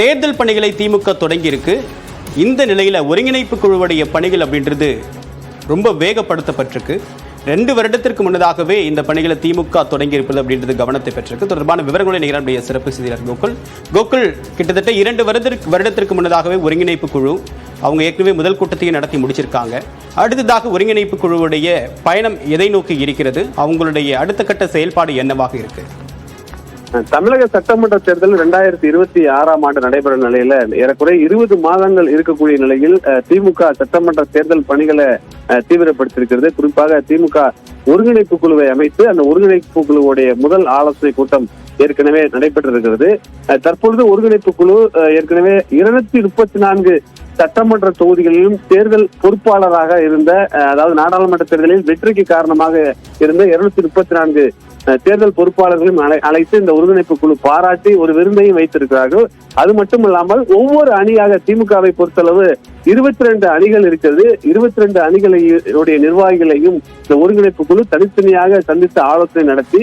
தேர்தல் பணிகளை திமுக தொடங்கி இருக்கு. இந்த நிலையில ஒருங்கிணைப்பு குழுவுடைய பணிகள் அப்படின்றது ரொம்ப வேகப்படுத்தப்பட்டிருக்கு. 2 வருடத்திற்கு முன்னதாகவே இந்த பணிகளை திமுக தொடங்கி இருப்பது அப்படின்றது கவனத்தை பெற்றிருக்கு. தொடர்பான விவரங்களை நிகழ்ச்சிய சிறப்பு செய்தியாளர் கோகுல் கிட்டத்தட்ட 2 வருடத்திற்கு முன்னதாகவே ஒருங்கிணைப்பு குழு அவங்க ஏற்கனவே முதல் கூட்டத்தையும் நடத்தி முடிச்சிருக்காங்க. அடுத்ததாக ஒருங்கிணைப்பு குழுவுடைய பயணம் எதை நோக்கி இருக்கிறது? அவங்களுடைய அடுத்த கட்ட செயல்பாடு என்னவாக இருக்கு? தமிழக சட்டமன்ற தேர்தல் 2026ஆம் ஆண்டு நடைபெறும் நிலையில ஏறக்குறை 20 மாதங்கள் இருக்கக்கூடிய நிலையில் திமுக சட்டமன்ற தேர்தல் பணிகளை தீவிரப்படுத்தியிருக்கிறது. குறிப்பாக திமுக ஒருங்கிணைப்பு குழுவை அமைத்து அந்த ஒருங்கிணைப்பு குழுவுடைய முதல் ஆலோசனை கூட்டம் ஏற்கனவே நடைபெற்றிருக்கிறது. தற்பொழுது ஒருங்கிணைப்பு குழு ஏற்கனவே 234 சட்டமன்ற தொகுதிகளிலும் தேர்தல் பொறுப்பாளராக இருந்த, அதாவது நாடாளுமன்ற தேர்தலில் வெற்றிக்கு காரணமாக இருந்த 234 தேர்தல் பொறுப்பாளர்களையும் அழைத்து இந்த ஒருங்கிணைப்பு குழு பாராட்டி ஒரு விருந்தையும் வைத்திருக்கிறார்கள். அது மட்டுமல்லாமல் ஒவ்வொரு அணியாக திமுகவை பொறுத்தளவு 22 அணிகள் இருக்கிறது. 22 அணிகளுடைய நிர்வாகிகளையும் இந்த ஒருங்கிணைப்பு குழு தனித்தனியாக சந்தித்து ஆலோசனை நடத்தி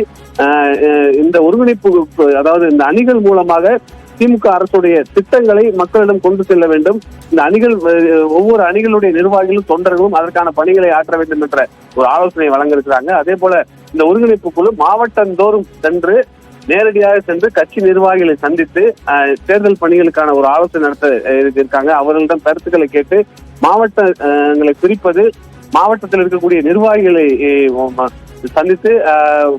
இந்த ஒருங்கிணைப்பு, அதாவது இந்த அணிகள் மூலமாக திமுக அரசுடைய திட்டங்களை மக்களிடம் கொண்டு செல்ல வேண்டும். இந்த அணிகள், ஒவ்வொரு அணிகளுடைய நிர்வாகிகளும் தொண்டர்களும் அதற்கான பணிகளை ஆற்ற வேண்டும் என்ற ஒரு ஆலோசனை வழங்க இருக்கிறாங்க. அதே போல இந்த ஒருங்கிணைப்பு குழு மாவட்டந்தோறும் சென்று நேரடியாக சென்று கட்சி நிர்வாகிகளை சந்தித்து தேர்தல் பணிகளுக்கான ஒரு ஆலோசனை நடத்த இருக்காங்க. அவர்களிடம் கருத்துக்களை கேட்டு மாவட்டங்களை பிரிப்பது, மாவட்டத்தில் இருக்கக்கூடிய நிர்வாகிகளை சந்தித்து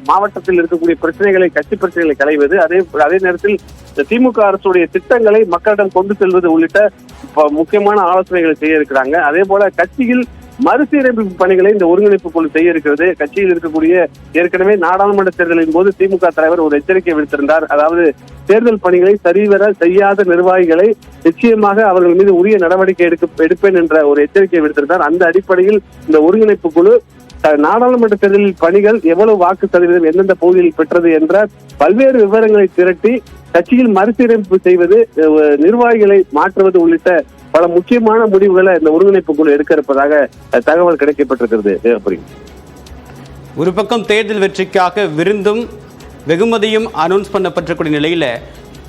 மாவட்டத்தில் இருக்கக்கூடிய பிரச்சனைகளை, கட்சி பிரச்சனைகளை களைவது, அதே நேரத்தில் திமுக அரசுடைய திட்டங்களை மக்களிடம் கொண்டு செல்வது உள்ளிட்ட முக்கியமான ஆலோசனைகளை செய்ய இருக்கிறாங்க. அதே போல கட்சியில் மறுசீரமைப்பு பணிகளை இந்த ஒருங்கிணைப்பு குழு செய்ய இருக்கிறது. கட்சியில் இருக்கக்கூடிய ஏற்கனவே நாடாளுமன்ற தேர்தலின் போது திமுக தலைவர் ஒரு எச்சரிக்கை விடுத்திருந்தார். அதாவது தேர்தல் பணிகளை சரிவர செய்யாத நிர்வாகிகளை நிச்சயமாக அவர்கள் மீது உரிய நடவடிக்கை எடுப்பேன் என்ற ஒரு எச்சரிக்கை விடுத்திருந்தார். அந்த அடிப்படையில் இந்த ஒருங்கிணைப்பு குழு நாடாளுமன்ற தேர்தலில் பணிகள் எவ்வளவு வாக்கு சதவீதம் எந்தெந்த பகுதியில் பெற்றது என்ற பல்வேறு விவரங்களை திரட்டி கட்சியில் மறுசீரமைப்பு செய்வது, நிர்வாகிகளை மாற்றுவது உள்ளிட்ட பல முக்கியமான முடிவுகளை இந்த ஒருங்கிணைப்பு குழு எடுக்க இருப்பதாக தகவல் கிடைக்கப்பட்டிருக்கிறது. ஒரு பக்கம் தேர்தல் வெற்றிக்காக விருந்தும் வெகுமதியும் அனௌன்ஸ் பண்ணப்பட்டிருக்கூடிய நிலையில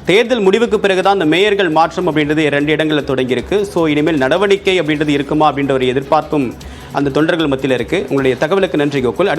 தேர்தல் முடிவுக்கு பிறகுதான் அந்த மேயர்கள் மாற்றம் அப்படின்றது 2 இடங்களில் தொடங்கி இருக்கு. ஸோ இனிமேல் நடவடிக்கை அப்படின்றது இருக்குமா அப்படின்ற ஒரு எதிர்பார்ப்பும் அந்த தொண்டர்கள் மத்தியில் இருக்கு. உங்களுடைய தகவலுக்கு நன்றி கோகுல்.